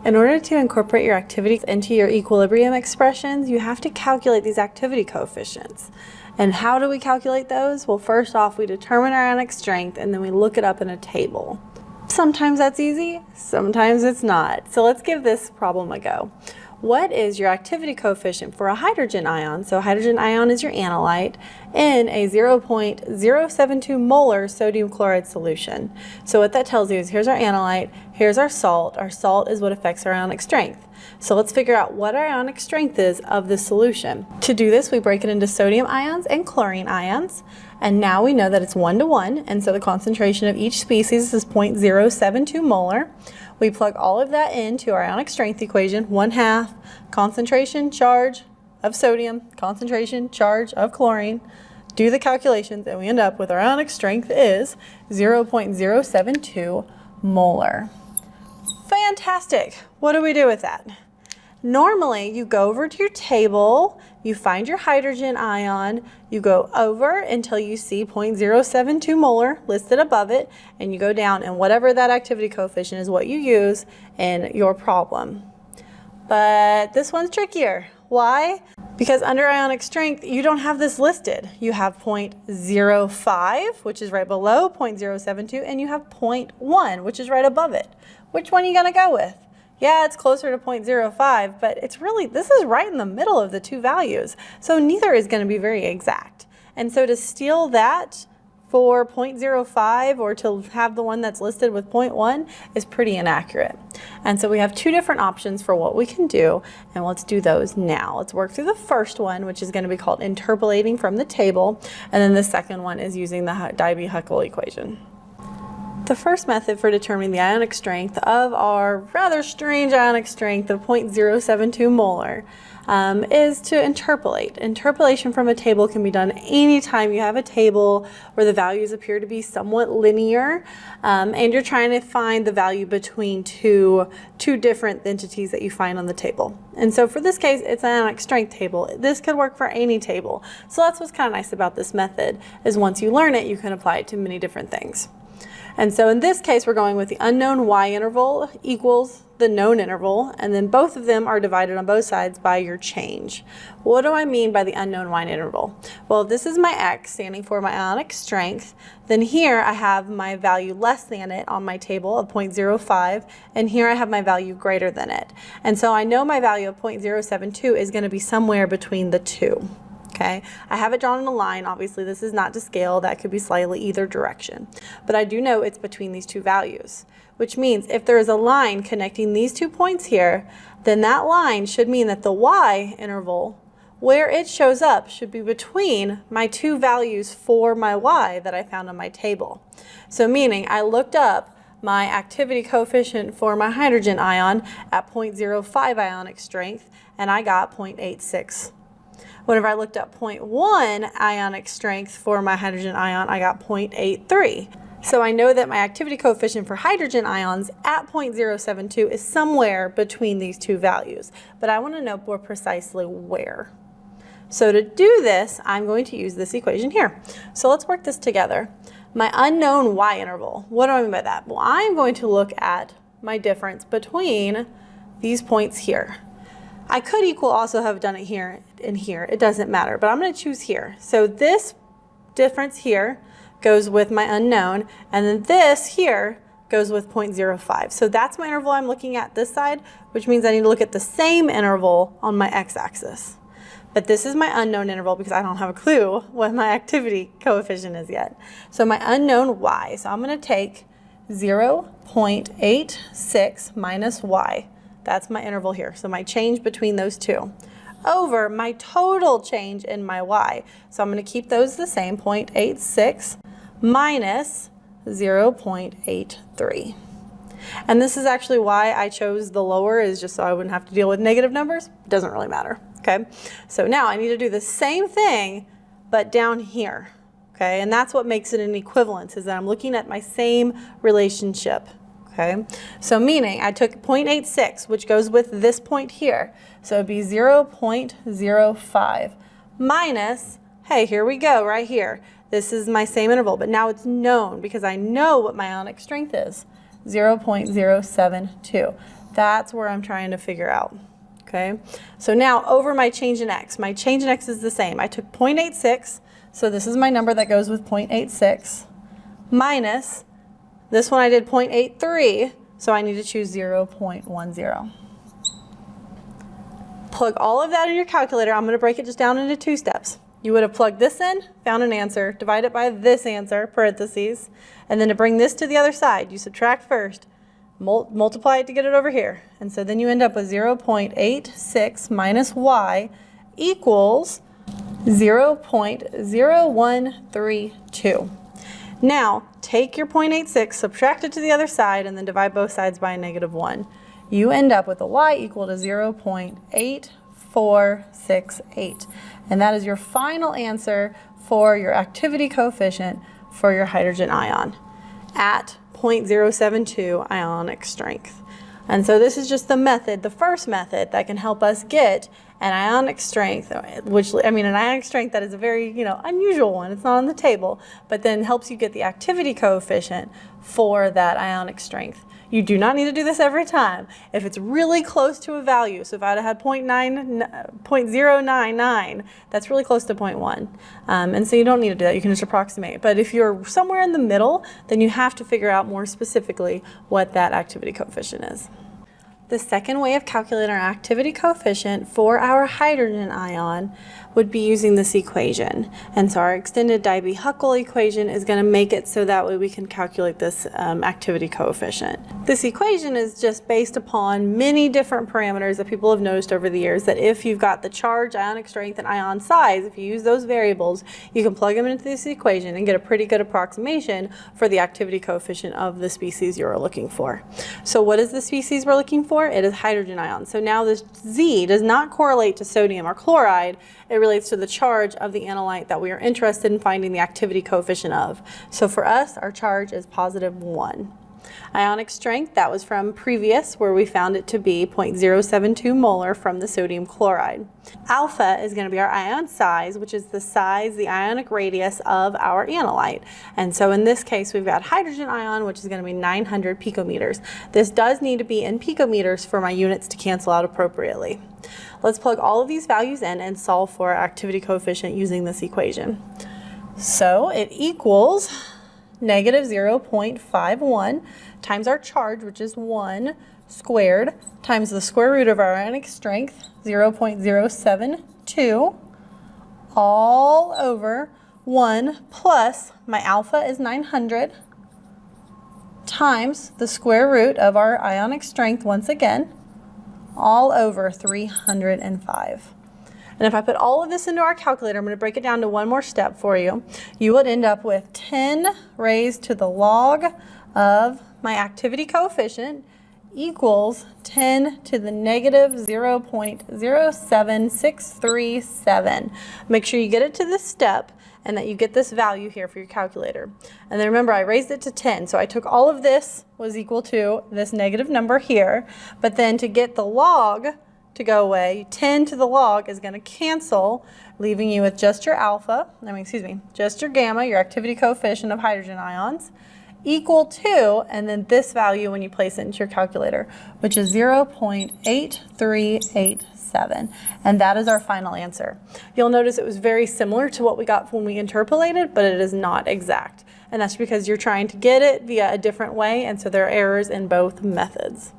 In order to incorporate your activities into your equilibrium expressions, you have to calculate these activity coefficients. And how do we calculate those? Well, first off, we determine our ionic strength and then we look it up in a table. Sometimes that's easy, sometimes it's not. So let's give this problem a go. What is your activity coefficient for a hydrogen ion? So hydrogen ion is your analyte in a 0.072 molar sodium chloride solution. So what that tells you is here's our analyte, here's our salt. Our salt is what affects our ionic strength. So let's figure out what our ionic strength is of the solution. To do this, we break it into sodium ions and chlorine ions. And now we know that it's 1:1, and so the concentration of each species is 0.072 molar. We plug all of that into our ionic strength equation, 1/2 concentration charge of sodium, concentration charge of chlorine, do the calculations, and we end up with our ionic strength is 0.072 molar. Fantastic. What do we do with that? Normally, you go over to your table, you find your hydrogen ion, you go over until you see 0.072 molar listed above it, and you go down, and whatever that activity coefficient is what you use in your problem. But this one's trickier. Why? Because under ionic strength, you don't have this listed. You have 0.05, which is right below 0.072, and you have 0.1, which is right above it. Which one are you gonna go with? Yeah, it's closer to 0.05, but it's really, this is right in the middle of the two values. So neither is going to be very exact. And so to steal that for 0.05 or to have the one that's listed with 0.1 is pretty inaccurate. And so we have two different options for what we can do, and let's do those now. Let's work through the first one, which is going to be called interpolating from the table, and then the second one is using the Debye-Huckel equation. The first method for determining the ionic strength of our rather strange ionic strength of 0.072 molar is to interpolate. Interpolation from a table can be done anytime you have a table where the values appear to be somewhat linear and you're trying to find the value between two different entities that you find on the table. And so for this case, it's an ionic strength table. This could work for any table. So that's what's kind of nice about this method, is once you learn it, you can apply it to many different things. And so in this case, we're going with the unknown y interval equals the known interval, and then both of them are divided on both sides by your change. What do I mean by the unknown y interval? Well, if this is my x, standing for my ionic strength, then here I have my value less than it on my table of 0.05, and here I have my value greater than it. And so I know my value of 0.072 is going to be somewhere between the two. Okay, I have it drawn in a line. Obviously, this is not to scale. That could be slightly either direction. But I do know it's between these two values, which means if there is a line connecting these 2 points here, then that line should mean that the y interval, where it shows up, should be between my two values for my y that I found on my table. So meaning I looked up my activity coefficient for my hydrogen ion at 0.05 ionic strength, and I got 0.86. Whenever I looked up 0.1 ionic strength for my hydrogen ion, I got 0.83. So I know that my activity coefficient for hydrogen ions at 0.072 is somewhere between these two values, but I want to know more precisely where. So to do this, I'm going to use this equation here. So let's work this together. My unknown y interval, what do I mean by that? Well, I'm going to look at my difference between these points here. I could also have done it here and here. It doesn't matter, but I'm going to choose here. So this difference here goes with my unknown, and then this here goes with 0.05. So that's my interval I'm looking at this side, which means I need to look at the same interval on my x-axis. But this is my unknown interval because I don't have a clue what my activity coefficient is yet. So my unknown y, so I'm going to take 0.86 minus y. That's my interval here, so my change between those two, over my total change in my y. So I'm going to keep those the same, 0.86 minus 0.83. And this is actually why I chose the lower, is just so I wouldn't have to deal with negative numbers. It doesn't really matter, okay? So now I need to do the same thing, but down here, okay? And that's what makes it an equivalence, is that I'm looking at my same relationship. Okay, so meaning I took 0.86, which goes with this point here. So it'd be 0.05 minus, hey, here we go, right here. This is my same interval, but now it's known because I know what my ionic strength is. 0.072. That's where I'm trying to figure out. Okay, so now over my change in x. My change in x is the same. I took 0.86, so this is my number that goes with 0.86, minus this one I did 0.83, so I need to choose 0.10. Plug all of that in your calculator. I'm going to break it just down into 2 steps. You would have plugged this in, found an answer, divide it by this answer, parentheses, and then to bring this to the other side, you subtract first, multiply it to get it over here. And so then you end up with 0.86 minus y equals 0.0132. Now, take your 0.86, subtract it to the other side, and then divide both sides by a -1. You end up with a y equal to 0.8468. And that is your final answer for your activity coefficient for your hydrogen ion at 0.072 ionic strength. And so this is just the method, the first method that can help us get an ionic strength, which, I mean, an ionic strength that is a very, unusual one. It's not on the table, but then helps you get the activity coefficient for that ionic strength. You do not need to do this every time. If it's really close to a value, so if I'd have had 0.099, that's really close to 0.1. And so you don't need to do that, you can just approximate. But if you're somewhere in the middle, then you have to figure out more specifically what that activity coefficient is. The second way of calculating our activity coefficient for our hydrogen ion would be using this equation. And so our extended Debye-Huckel equation is going to make it so that way we can calculate this activity coefficient. This equation is just based upon many different parameters that people have noticed over the years, that if you've got the charge, ionic strength, and ion size, if you use those variables, you can plug them into this equation and get a pretty good approximation for the activity coefficient of the species you're looking for. So what is the species we're looking for? It is hydrogen ion. So now this Z does not correlate to sodium or chloride. It relates to the charge of the analyte that we are interested in finding the activity coefficient of. So for us, our charge is +1. Ionic strength, that was from previous, where we found it to be 0.072 molar from the sodium chloride. Alpha is going to be our ion size, which is the size, the ionic radius of our analyte. And so in this case, we've got hydrogen ion, which is going to be 900 picometers. This does need to be in picometers for my units to cancel out appropriately. Let's plug all of these values in and solve for our activity coefficient using this equation. So it equals -0.51 times our charge, which is 1 squared, times the square root of our ionic strength, 0.072, all over 1 plus my alpha is 900 times the square root of our ionic strength once again, all over 305. And if I put all of this into our calculator, I'm going to break it down to one more step for you. You would end up with 10 raised to the log of my activity coefficient equals 10 to the -0.07637. Make sure you get it to this step and that you get this value here for your calculator. And then remember, I raised it to 10, so I took all of this was equal to this negative number here, but then to get the log to go away, 10 to the log is going to cancel, leaving you with just your alpha, just your gamma, your activity coefficient of hydrogen ions, equal to, and then this value when you place it into your calculator, which is 0.8387. And that is our final answer. You'll notice it was very similar to what we got when we interpolated, but it is not exact. And that's because you're trying to get it via a different way, and so there are errors in both methods.